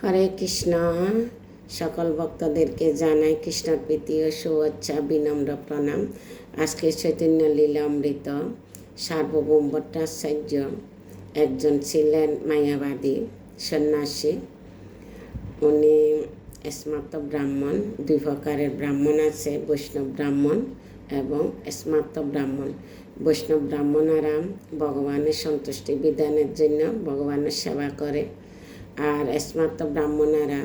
হরে কৃষ্ণ। সকল ভক্তদেরকে জানাই কৃষ্ণর প্রীতি ও শুভেচ্ছা, বিনম্র প্রণাম। আজকে চৈতন্য লীলামৃত সার্বভৌম ভট্টাচার্য একজন ছিলেন মায়াবাদী সন্ন্যাসী। উনি স্মার্ত ব্রাহ্মণ। দুই প্রকারের ব্রাহ্মণ আছে, বৈষ্ণব ব্রাহ্মণ এবং স্মার্ত ব্রাহ্মণ। বৈষ্ণব ব্রাহ্মণরা ভগবানের সন্তুষ্টি বিধানের জন্য ভগবানের সেবা করে, আর স্মার্ত ব্রাহ্মণেরা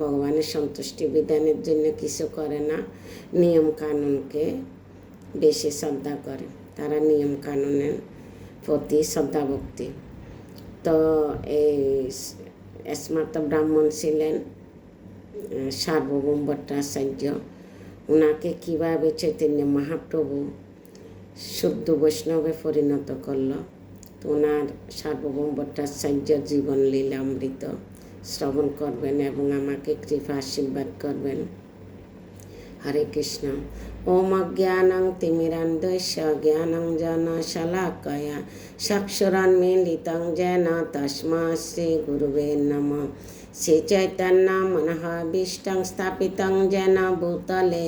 ভগবানের সন্তুষ্টি বিধানের জন্য কিছু করে না, নিয়ম কানুনকে বেশি শ্রদ্ধা করে। তারা নিয়ম কানুনের প্রতি শ্রদ্ধা ভক্তি। তো এই স্মার্ত ব্রাহ্মণ ছিলেন সার্বভৌম ভট্টাচার্য। ওনাকে কীভাবে চৈতন্য মহাপ্রভু শুদ্ধ বৈষ্ণবে পরিণত করল, তো ওনার সার্বভৌম ভট্টাচার্য জীবন লীলামৃত শ্রবণ করবেন এবং আমাকে কৃপা আশীর্বাদ করবেন। হরে কৃষ্ণ। ওম অজ্ঞানং তিমিরান্ধস্য জ্ঞানং জন শলাকয়া চক্ষুরন্মীলিतं येन তস্मै শ্রী গুরুবে নমঃ। শ্রী চৈতন্য মনোভীষ্টং স্থাপিतं येन ভূতলে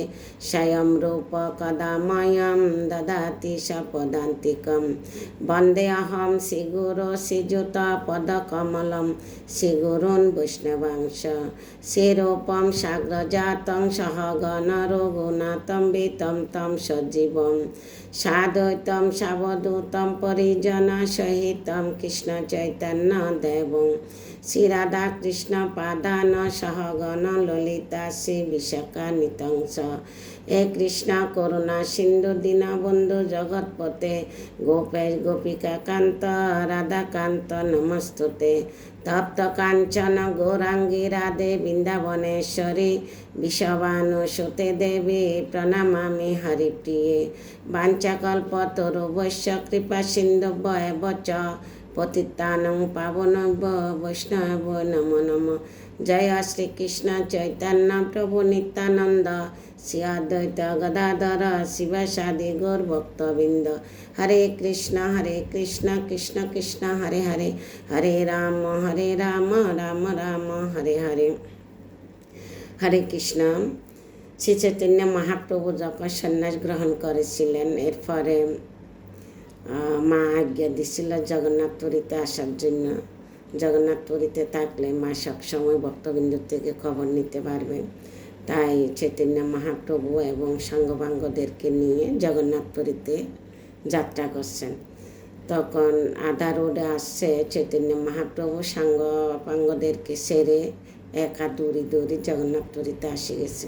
স্বয়ং রূপ কদা মह्यं দদাতি স্বপদান্তিকं। বন্দেऽহং শ্রীগুরো শ্রীযুতপদকমलं শ্রীগুরুन् বৈষ্ণবাংশ। শ্রীরূপं সাগ্রজাतं সহগণ রঘুনাথं বিतं तं সজীবं সাদ্বৈतं সাবধূतं পরিজনা সহিतं কৃষ্ণ চৈতন্য দেবং শ্রীরাধা কৃষ্ণ পাদান সহগণ ললিতা শ্রী বিশাখানিতংস। হে কৃষ্ণ করুণা সিন্ধু দীনবন্ধু জগৎপতে গোপেশ গোপিকা কান্ত রাধাকান্ত নমস্তুতে। তপ্ত কাঞ্চন গৌরাঙ্গী রাধে বৃন্দাবনেশ্বরী বিষবানুসুতে দেবী প্রণমামি হরিপ্রিয়ে। বাঞ্ছাকল্পতরুভ্যশ্চ কৃপা সিন্ধুভ্যেব চ পতিতানাং পাবনেভ্যো বৈষ্ণবেভ্যো নমো নমঃ। জয় শ্রীকৃষ্ণ চৈতন্য প্রভু নিত্যানন্দ শ্রী অদ্বৈত গদাধর শিবাসাদি গৌর ভক্তবৃন্দ। হরে কৃষ্ণ কৃষ্ণ কৃষ্ণ হরে হরে, হরে রাম রাম রাম হরে হরে। হরে কৃষ্ণ। শ্রী চৈতন্য মহাপ্রভু যখন সন্ন্যাস গ্রহণ করেছিলেন, এরপরে মা আজ্ঞা দিছিল জগন্নাথপুরীতে আসার জন্য। জগন্নাথপুরীতে থাকলে মা সবসময় ভক্তবৃন্দ থেকে খবর নিতে পারবেন। তাই চৈতন্য মহাপ্রভু এবং সাঙ্গপাঙ্গদেরকে নিয়ে জগন্নাথপুরীতে যাত্রা করছেন। তখন আধা রোডে আসছে চৈতন্য মহাপ্রভু সাঙ্গপাঙ্গদেরকে সেরে একা দৌড়ি জগন্নাথপুরীতে আসে গেছে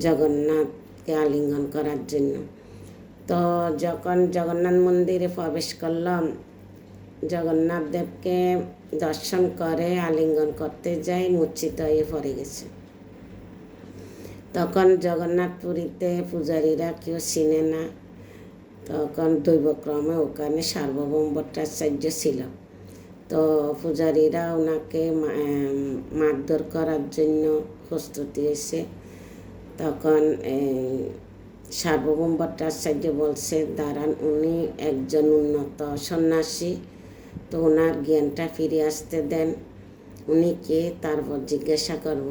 জগন্নাথকে আলিঙ্গন করার জন্য। তো যখন জগন্নাথ মন্দিরে প্রবেশ করলাম, জগন্নাথ দেবকে দর্শন করে আলিঙ্গন করতে যাই মূর্ছিত হয়ে পড়ে গেছে। তখন জগন্নাথপুরীতে পূজারীরা কেউ চিনে না। তখন দৈবক্রমে ওখানে সার্বভৌম ভট্টাচার্য ছিল। তো পূজারীরা ওনাকে মারধর করার জন্য প্রস্তুতি হয়েছে। তখন সার্বভৌম ভট্টাচার্য বলছে, দাঁড়ান, উনি একজন উন্নত সন্ন্যাসী, তো ওনার জ্ঞানটা ফিরে আসতে দেন, উনি কে তারপর জিজ্ঞাসা করব।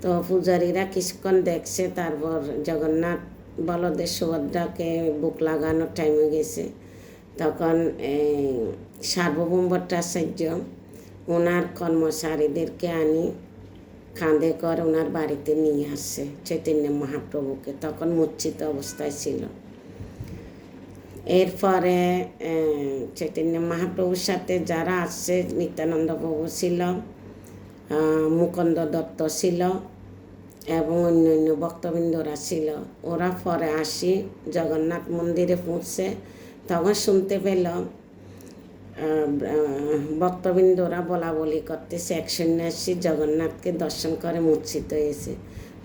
তো পূজারীরা কিছুক্ষণ দেখছে, তারপর জগন্নাথ বলদেব সুভদ্রাকে বুক লাগানোর টাইম হয়ে গেছে। তখন সার্বভৌম ভট্টাচার্য ওনার কর্মচারীদেরকে আনি কাঁধে করে ওনার বাড়িতে নিয়ে আসছে চৈতন্য মহাপ্রভুকে। তখন মূর্ছিত অবস্থায় ছিল। এরপরে চৈতন্য মহাপ্রভুর সাথে যারা আসছে, নিত্যানন্দ প্রভু ছিল, মুকুন্দ দত্ত ছিল এবং অন্যান্য ভক্তবৃন্দরা ছিল। ওরা পরে আসি জগন্নাথ মন্দিরে পৌঁছে তখন শুনতে পেল ভক্তবৃন্দরা বলা বলি করতেছে, এক সন্ন্যাসী জগন্নাথকে দর্শন করে মূর্ছিত হয়েছে।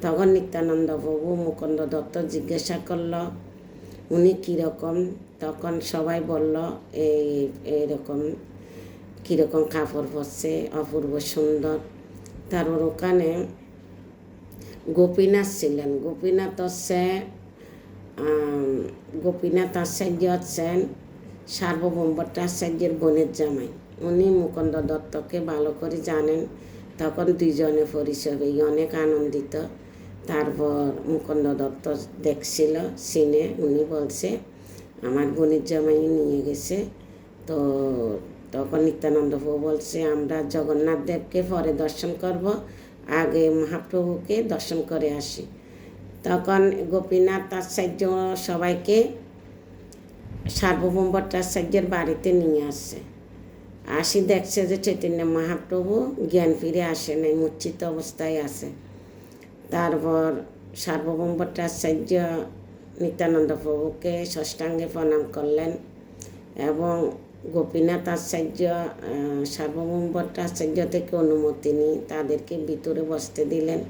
তখন নিত্যানন্দ প্রভু মুকুন্দ দত্ত জিজ্ঞাসা করল, উনি কীরকম? তখন সবাই বলল, এইরকম কীরকম কাপড় পরছে, অপূর্ব সুন্দর। তারপর ওখানে গোপীনাথ ছিলেন। গোপীনাথ আচার্য হচ্ছেন সার্বভৌম ভট্টাচার্যের বোনের জামাই। উনি মুকুন্দ দত্তকে ভালো করে জানেন তখন দুইজনে পরিচয় হয়ে অনেক আনন্দিত। তারপর মুকুন্দ দত্ত দেখছিল সিনে, উনি বলছে আমার বোনের জামাই নিয়ে গেছে। তো তখন নিত্যানন্দ প্রভু বলছে আমরা জগন্নাথ দেবকে পরে দর্শন করব, আগে মহাপ্রভুকে দর্শন করে আসি। তখন গোপীনাথ আচার্য সবাইকে সার্বভৌম ভট্টাচার্যের বাড়িতে নিয়ে আসছে। আসি দেখছে যে চৈতন্য মহাপ্রভু জ্ঞান ফিরে আসে নাই, মূর্ছিত অবস্থায় আছে। তারপর সার্বভৌম ভট্টাচার্য নিত্যানন্দ প্রভুকে ষষ্ঠাঙ্গে প্রণাম করলেন এবং গোপীনাথ আচার্য সার্বভৌম ভট্টাচার্য থেকে অনুমতি নিয়ে তাদেরকে ভিতরে বসতে দিলেন।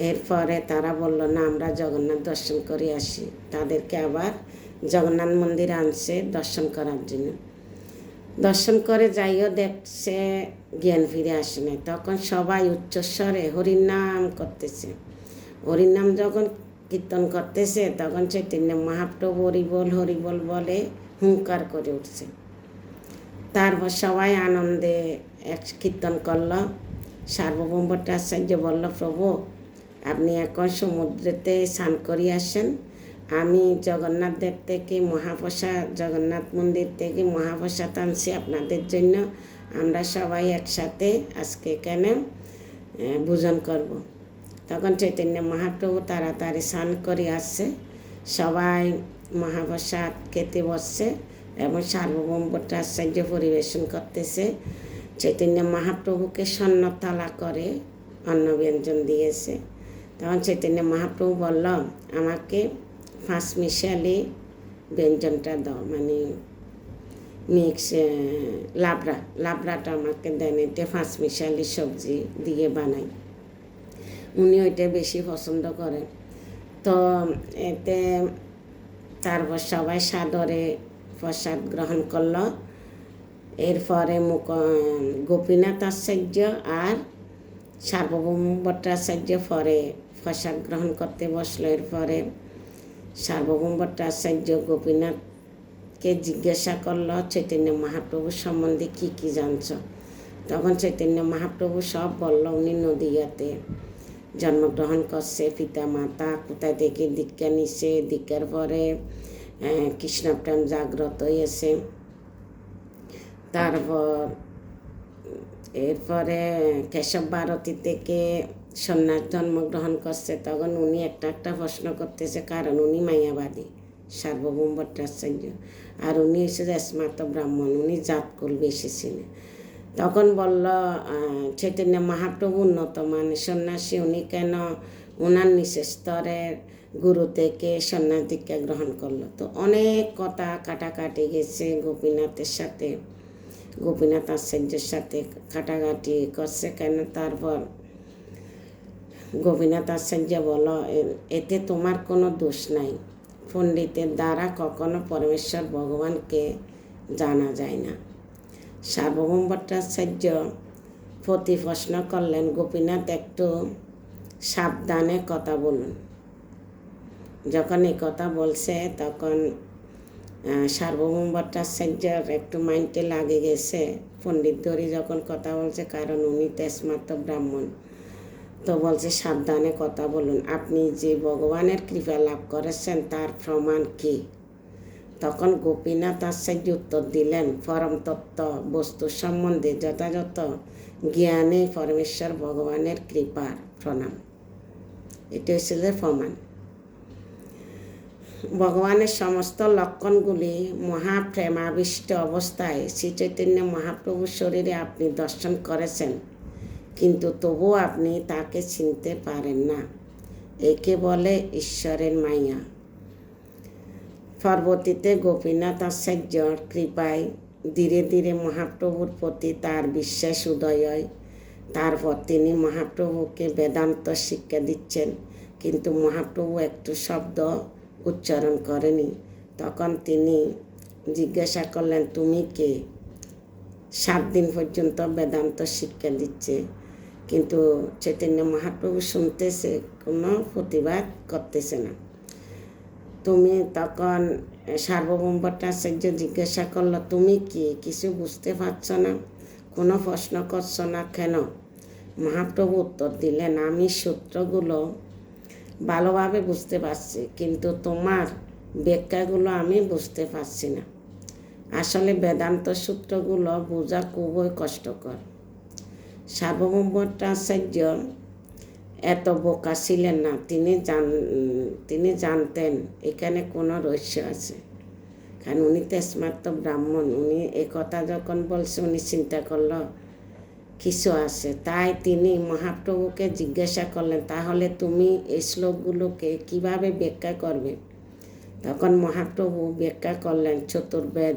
এরপরে তারা বলল না আমরা জগন্নাথ দর্শন করে আসি। তাদেরকে আবার জগন্নাথ মন্দির আনছে দর্শন করার জন্য। দর্শন করে যাইও দেখছে জ্ঞান ফিরে আসে নাই। তখন সবাই উচ্চস্বরে হরিনাম করতেছে। হরিনাম যখন কীর্তন করতেছে তখন চৈতন্য মহাপ্রভু হরিবল বলে হুঙ্কার করে উঠছে। তারপর সবাই আনন্দে এক কীর্তন করল। সার্বভৌম ভট্টাচার্য বলল প্রভু আপনি এখন সমুদ্রেতে স্নান করে আসেন, আমি জগন্নাথ দেব থেকে মহাপ্রসাদ, জগন্নাথ মন্দির থেকে মহাপ্রসাদ আনছি আপনাদের জন্য, আমরা সবাই একসাথে আজকে এখানে ভোজন করব। তখন চৈতন্য মহাপ্রভু তাড়াতাড়ি স্নান করে আসছে, সবাই মহাপ্রসাদ খেতে বসছে এবং সার্বভৌম ভট্টাচার্য পরিবেশন করতেছে। চৈতন্য মহাপ্রভুকে স্বর্ণ থালা করে অন্ন ব্যঞ্জন দিয়েছে। তখন চৈতন্য মহাপ্রভু বলল আমাকে 5 মিশালি ব্যঞ্জনটা দাও, মানে মিক্স লাবড়াটা আমাকে দেন, এটা 5 মিশালি সবজি দিয়ে বানাই। উনি ওইটা বেশি পছন্দ করেন। তো এতে তারপর সবাই সাদরে প্রসাদ গ্রহণ করল। এরপরে গোপীনাথ আচার্য আর সার্বভৌম ভট্টাচার্য পরে প্রসাদ গ্রহণ করতে বসলো। এরপরে সার্বভৌম ভট্টাচার্য গোপীনাথকে জিজ্ঞাসা করলো চৈতন্য মহাপ্রভু সম্বন্ধে কি কি জানছ। তখন চৈতন্য মহাপ্রভু সব বলল। উনি নদিয়াতে জন্মগ্রহণ করছে, পিতা মাতা কোথায় থেকে দীক্ষা নিছে, দীক্ষার পরে কৃষ্ণপ্রেম জাগ্রত হয়েছে। তারপর এরপরে কেশব ভারতী থেকে সন্ন্যাস জন্মগ্রহণ করছে। তখন উনি একটা প্রশ্ন করতেছে, কারণ উনি মায়াবাদী সার্বভৌম ভট্টাচার্য, আর উনি হচ্ছে স্মার্ত ব্রাহ্মণ, উনি জাতকুল বেশি ছিলেন। তখন বলল চৈতন্য মহাপ্রভু উন্নত মানে সন্ন্যাসী, উনি কেন ওনার নিচের স্তরের গুরু থেকে সন্ন্যাস দীক্ষা গ্রহণ করলো। তো অনেক কথা কাটাকাটি গেছে গোপীনাথের সাথে, গোপীনাথ আচার্যের সাথে কাটাকাটি করছে কেন। তারপর গোপীনাথ আচার্য বলল এতে তোমার কোনো দোষ নাই, পণ্ডিতের দ্বারা কখনো পরমেশ্বর ভগবানকে জানা যায় না। সার্বভৌম ভট্টাচার্য প্রতি প্রশ্ন করলেন, গোপীনাথ একটু সাবধানে কথা বলুন। যখন এই কথা বলছে তখন সার্বভৌম ভট্টাচার্যর একটু মাইন্ডে লাগে গেছে পণ্ডিত ধরে যখন কথা বলছে, কারণ উনি তেজমাত্র ব্রাহ্মণ। তো বলছে সাবধানে কথা বলুন, আপনি যে ভগবানের কৃপা লাভ করেছেন তার প্রমাণ কি। তখন গোপীনাথ আচার্য উত্তর দিলেন, পরম তত্ত্ব বস্তু সম্বন্ধে যথাযথ জ্ঞানে পরমেশ্বর ভগবানের কৃপার প্রণাম, এটা হচ্ছিল প্রমাণ। ভগবানের সমস্ত লক্ষণগুলি মহাপ্রেমাবিষ্ট অবস্থায় শ্রী চৈতন্য মহাপ্রভুর শরীরে আপনি দর্শন করেছেন, কিন্তু তবুও আপনি তাকে চিনতে পারেন না। একে বলে ঈশ্বরের মায়া। পরবর্তীতে গোপীনাথ আচার্যর কৃপায় ধীরে ধীরে মহাপ্রভুর প্রতি তার বিশ্বাস উদয় হয়। তারপর তিনি মহাপ্রভুকে বেদান্ত শিক্ষা দিচ্ছেন, কিন্তু মহাপ্রভু একটু শব্দ উচ্চারণ করেনি। তখন তিনি জিজ্ঞাসা করলেন, তুমি কে? 7 দিন পর্যন্ত বেদান্ত শিক্ষা দিচ্ছে, কিন্তু চৈতন্য মহাপ্রভু শুনতেছে, কোনো প্রতিবাদ করতেছে না। তুমি তখন সার্বভৌম ভট্টাচার্য জিজ্ঞাসা করলো, তুমি কি কিছু বুঝতে পারছ না? কোনো প্রশ্ন করছো না কেন? মহাপ্রভু উত্তর দিলেন, আমি সূত্রগুলো ভালোভাবে বুঝতে পারছি, কিন্তু তোমার ব্যাখ্যাগুলো আমি বুঝতে পারছি না। আসলে বেদান্ত সূত্রগুলো বোঝা খুবই কষ্টকর। সার্বভৌম ভট্টাচার্য এত বোকা ছিলেন না। তিনি জানতেন এখানে কোনো রহস্য আছে, কারণ উনি তো স্মার্ত ব্রাহ্মণ। উনি একথা যখন বলছে, উনি চিন্তা করল কিছু আছে। তাই তিনি মহাপ্রভুকে জিজ্ঞাসা করলেন, তাহলে তুমি এই শ্লোকগুলোকে কিভাবে ব্যাখ্যা করবে? তখন মহাপ্রভু ব্যাখ্যা করলেন, চতুর্বেদ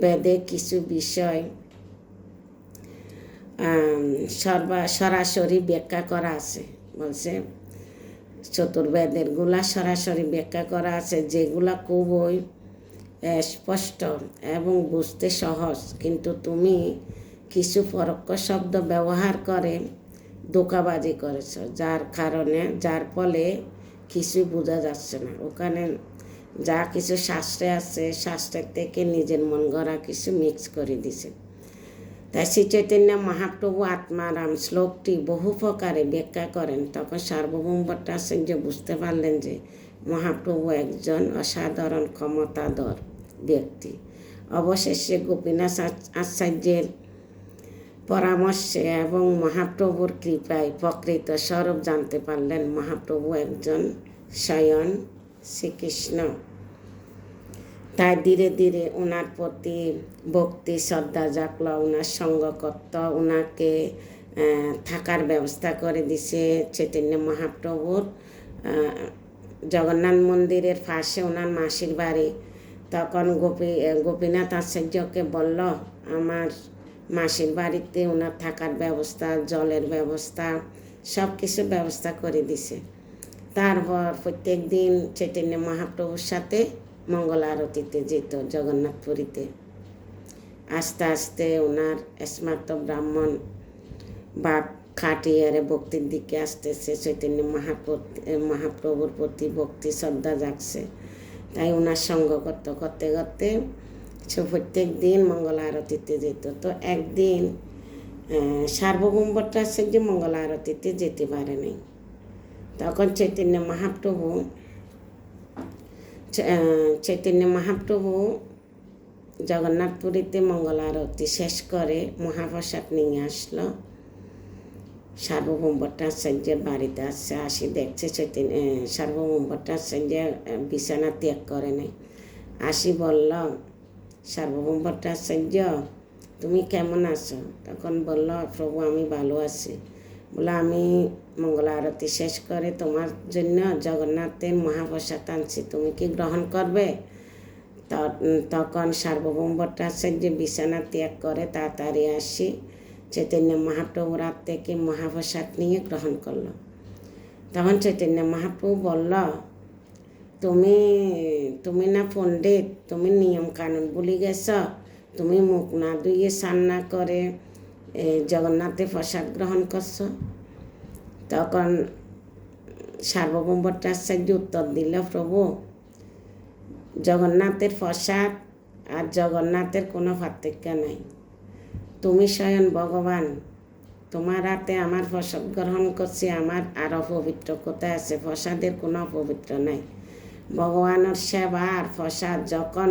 বেদে কিছু বিষয় সরাসরি ব্যাখ্যা করা আছে। বলছে চতুর্বেদের গুলা সরাসরি ব্যাখ্যা করা আছে, যেগুলা খুবই স্পষ্ট এবং বুঝতে সহজ, কিন্তু তুমি কিছু পরোক্ষ শব্দ ব্যবহার করে ধোঁকাবাজি করেছ, যার ফলে কিছু বোঝা যাচ্ছে না। ওখানে যা কিছু শাস্ত্রে আছে, শাস্ত্রের থেকে নিজের মন গড়া কিছু মিক্স করে দিছে। তাই শ্রী চৈতন্য মহাপ্রভু আত্মারাম শ্লোকটি বহু প্রকারে ব্যাখ্যা করেন। তখন সার্বভৌম ভট্টাচার্য বুঝতে পারলেন যে মহাপ্রভু একজন অসাধারণ ক্ষমতাধর ব্যক্তি। অবশেষে গোপীনাথ আচার্যের পরামর্শে এবং মহাপ্রভুর কৃপায় প্রকৃত স্বরূপ জানতে পারলেন। মহাপ্রভু একজন স্বয়ং শ্রীকৃষ্ণ। তাই ধীরে ধীরে ওনার প্রতি ভক্তি শ্রদ্ধা জাগলো, ওনার সঙ্গ করত, ওনাকে থাকার ব্যবস্থা করে দিছে। চৈতন্য মহাপ্রভুর জগন্নাথ মন্দিরের পাশে ওনার মাসির বাড়ি। তখন গোপীনাথ আচার্যকে বলল, আমার মাসির বাড়িতে ওনার থাকার ব্যবস্থা, জলের ব্যবস্থা, সব কিছু ব্যবস্থা করে দিছে। তারপর প্রত্যেক দিন চৈতন্য মহাপ্রভুর সাথে মঙ্গল আরতিতে যেত জগন্নাথপুরীতে। আস্তে আস্তে ওনার স্মার্ত ব্রাহ্মণ বা খাটিয়ারে ভক্তির দিকে আসতেছে। চৈতন্য মহাপ্রভুর প্রতি ভক্তি শ্রদ্ধা জাগছে। তাই ওনার সঙ্গ করতে করতে করতে প্রত্যেক দিন মঙ্গল আরতিতে যেত। তো একদিন সার্বভৌম ভট্টাচার্য মঙ্গল আরতিতে যেতে পারে নাই। তখন চৈতন্য মহাপ্রভু জগন্নাথপুরীতে মঙ্গল আরতি শেষ করে মহাপ্রসাদ নিয়ে আসলো। সার্বভৌম ভট্টাচার্যের বাড়িতে আসি দেখছে সার্বভৌম ভট্টাচার্য বিছানা ত্যাগ করে নাই। আসি বলল, সার্বভৌম ভট্টাচার্য তুমি কেমন আছো? তখন বলল, প্রভু আমি ভালো আছি। বলে, আমি মঙ্গল আরতি শেষ করে তোমার জন্য জগন্নাথের মহাপ্রসাদ আনছি, তুমি কি গ্রহণ করবে? তখন সার্বভৌম ভট্টাচার্য বিছানা ত্যাগ করে তাড়াতাড়ি আসি চৈতন্য মহাপ্রভুর হাত থেকে মহাপ্রসাদ নিয়ে গ্রহণ করলো। তখন চৈতন্য মহাপ্রভু বলল, তুমি না পণ্ডিত, তুমি নিয়ম কানুন ভুলে গেছ, তুমি মুখ না ধুয়ে স্নান না করে জগন্নাথের প্রসাদ গ্রহণ করছো। তখন সার্বভৌম ভট্টাচার্য উত্তর দিল, প্রভু জগন্নাথের প্রসাদ আর জগন্নাথের কোনো পার্থক্য নাই। তুমি স্বয়ং ভগবান, তোমার হাতে আমার প্রসাদ গ্রহণ করছি, আমার আর অপবিত্র কোথায় আছে? প্রসাদের কোনো অপবিত্র নাই। ভগবানের সেবা আর প্রসাদ যখন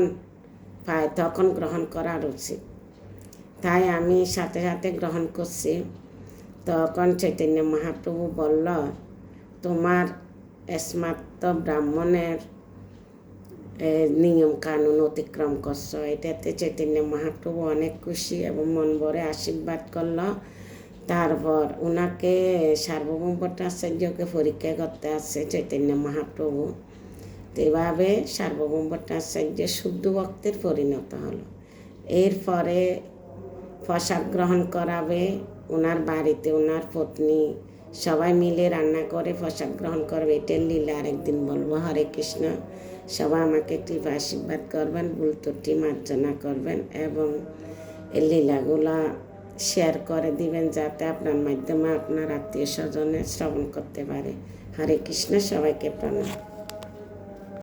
পায় তখন গ্রহণ করার উচিত। তাই আমি সাথে সাথে গ্রহণ করছি। তখন চৈতন্য মহাপ্রভু বলল, তোমার স্মার্ত ব্রাহ্মণের নিয়ম কানুন অতিক্রম করছো। এটাতে চৈতন্য মহাপ্রভু অনেক খুশি এবং মন ভরে আশীর্বাদ করল। তারপর ওনাকে সার্বভৌম ভট্টাচার্যকে পরীক্ষা করতে আসছে চৈতন্য মহাপ্রভু। তো এভাবে সার্বভৌম ভট্টাচার্য শুদ্ধ ভক্তের পরিণত হলো। এরপরে প্রসাদ গ্রহণ করাবে ওনার বাড়িতে, ওনার পত্নী সবাই মিলে রান্না করে প্রসাদ গ্রহণ করবে। এটার লীলা আরেকদিন বলবো। হরে কৃষ্ণ। সবাই আমাকে কৃপা আশীর্বাদ করবেন, ভুল ত্রুটি মার্জনা করবেন এবং এই লীলাগুলা শেয়ার করে দিবেন, যাতে আপনার মাধ্যমে আপনার আত্মীয় স্বজনে শ্রবণ করতে পারে। হরে কৃষ্ণ। সবাইকে প্রণাম।